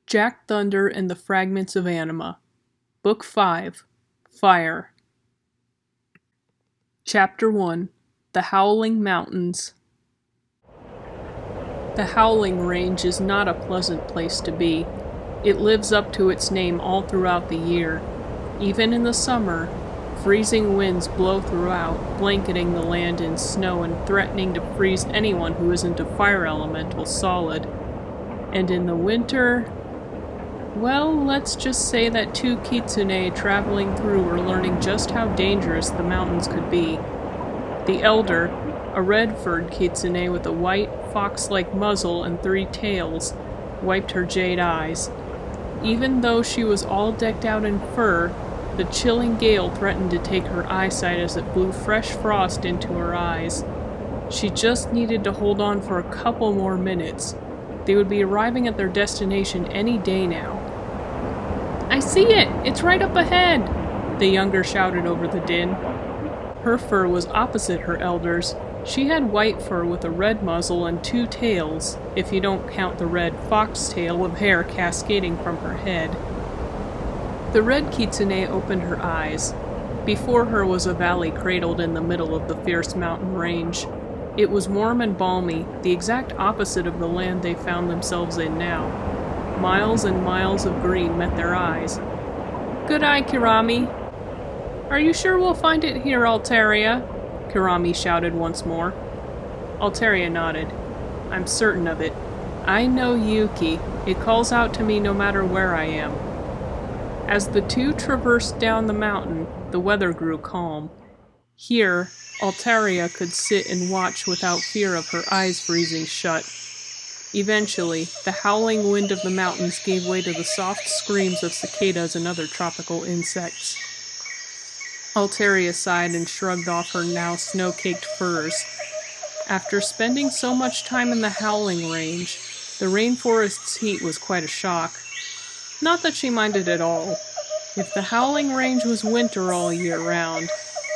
Jack Thunder and the Fragments of Anima. Book 5. Fire. Chapter 1. The Howling Mountains. The Howling Range is not a pleasant place to be. It lives up to its name all throughout the year. Even in the summer, freezing winds blow throughout, blanketing the land in snow and threatening to freeze anyone who isn't a fire elemental solid. And in the winter, well, let's just say that two kitsune traveling through were learning just how dangerous the mountains could be. The elder, a red-furred kitsune with a white, fox-like muzzle and 3 tails, wiped her jade eyes. Even though she was all decked out in fur, the chilling gale threatened to take her eyesight as it blew fresh frost into her eyes. She just needed to hold on for a couple more minutes. They would be arriving at their destination any day now. "I see it! It's right up ahead!" the younger shouted over the din. Her fur was opposite her elder's. She had white fur with a red muzzle and 2 tails, if you don't count the red foxtail of hair cascading from her head. The red kitsune opened her eyes. Before her was a valley cradled in the middle of the fierce mountain range. It was warm and balmy, the exact opposite of the land they found themselves in now. Miles and miles of green met their eyes. "Good eye, Kirami." "Are you sure we'll find it here, Altairia?" Kirami shouted once more. Altairia nodded. "I'm certain of it. I know Yuuki. It calls out to me no matter where I am." As the two traversed down the mountain, the weather grew calm. Here, Altairia could sit and watch without fear of her eyes freezing shut. Eventually, the howling wind of the mountains gave way to the soft screams of cicadas and other tropical insects. Altairia sighed and shrugged off her now snow-caked furs. After spending so much time in the Howling Range, the rainforest's heat was quite a shock. Not that she minded at all. If the Howling Range was winter all year round,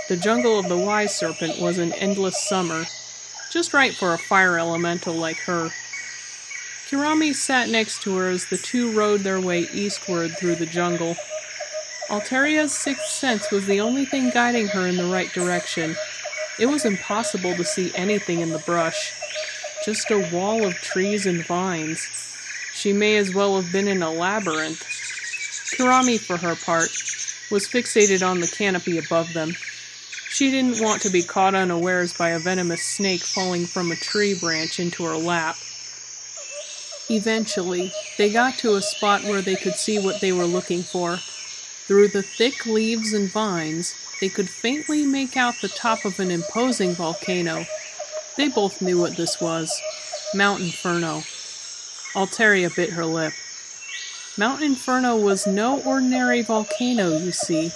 the jungle of the Wise Serpent was an endless summer, just right for a fire elemental like her. Kirami sat next to her as the two rode their way eastward through the jungle. Altairia's sixth sense was the only thing guiding her in the right direction. It was impossible to see anything in the brush. Just a wall of trees and vines. She may as well have been in a labyrinth. Kirami, for her part, was fixated on the canopy above them. She didn't want to be caught unawares by a venomous snake falling from a tree branch into her lap. Eventually, they got to a spot where they could see what they were looking for. Through the thick leaves and vines, they could faintly make out the top of an imposing volcano. They both knew what this was. Mount Inferno. Altairia bit her lip. Mount Inferno was no ordinary volcano, you see.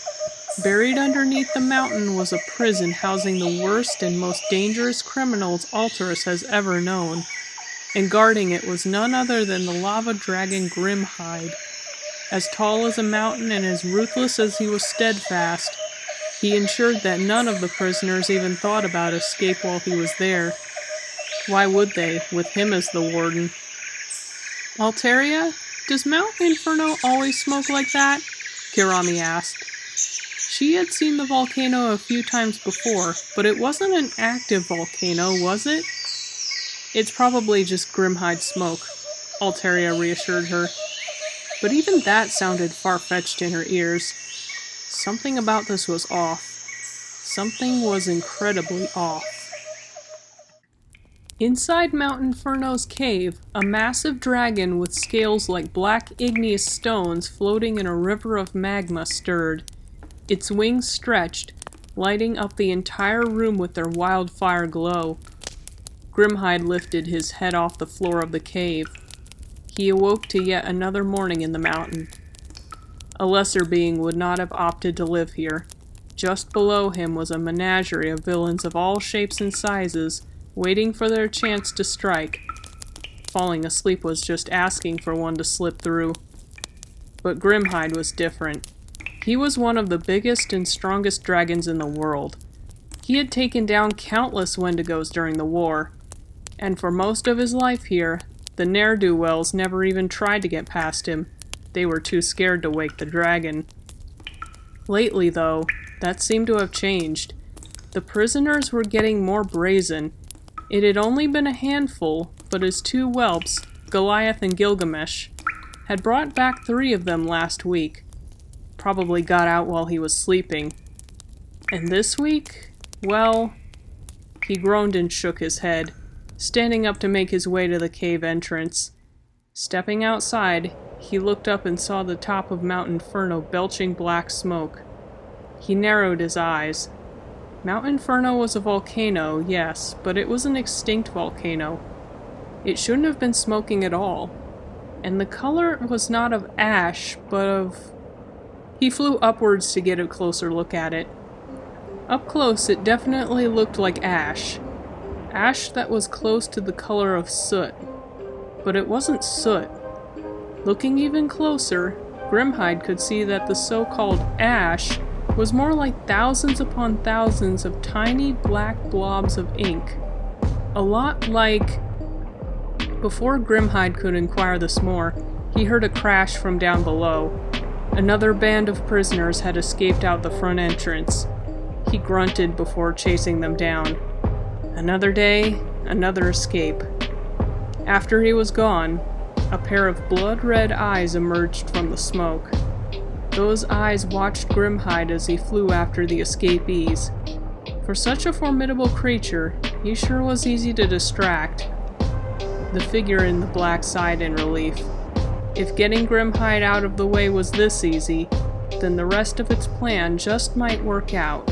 Buried underneath the mountain was a prison housing the worst and most dangerous criminals Altairia has ever known. And guarding it was none other than the lava dragon Grimhide. As tall as a mountain and as ruthless as he was steadfast, he ensured that none of the prisoners even thought about escape while he was there. Why would they, with him as the warden? "Altairia, does Mount Inferno always smoke like that?" Kirami asked. She had seen the volcano a few times before, but it wasn't an active volcano, was it? "It's probably just Grimhide smoke," Altairia reassured her. But even that sounded far-fetched in her ears. Something about this was off. Something was incredibly off. Inside Mount Inferno's cave, a massive dragon with scales like black igneous stones floating in a river of magma stirred. Its wings stretched, lighting up the entire room with their wildfire glow. Grimhide lifted his head off the floor of the cave. He awoke to yet another morning in the mountain. A lesser being would not have opted to live here. Just below him was a menagerie of villains of all shapes and sizes, waiting for their chance to strike. Falling asleep was just asking for one to slip through. But Grimhide was different. He was one of the biggest and strongest dragons in the world. He had taken down countless Wendigos during the war, and for most of his life here, The ne'er-do-wells never even tried to get past him. They were too scared to wake the dragon. Lately, though, that seemed to have changed. The prisoners were getting more brazen. It had only been a handful, but his two whelps, Goliath and Gilgamesh, had brought back 3 of them last week. Probably got out while he was sleeping. And this week? Well, he groaned and shook his head, standing up to make his way to the cave entrance. Stepping outside, he looked up and saw the top of Mount Inferno belching black smoke. He narrowed his eyes. Mount Inferno was a volcano, yes, but it was an extinct volcano. It shouldn't have been smoking at all. And the color was not of ash, but of... He flew upwards to get a closer look at it. Up close, it definitely looked like ash. Ash that was close to the color of soot. But it wasn't soot. Looking even closer, Grimhide could see that the so-called ash was more like thousands upon thousands of tiny black blobs of ink. A lot like... Before Grimhide could inquire this more, he heard a crash from down below. Another band of prisoners had escaped out the front entrance. He grunted before chasing them down. Another day, another escape. After he was gone, a pair of blood-red eyes emerged from the smoke. Those eyes watched Grimhide as he flew after the escapees. For such a formidable creature, he sure was easy to distract. The figure in the black sighed in relief. If getting Grimhide out of the way was this easy, then the rest of its plan just might work out.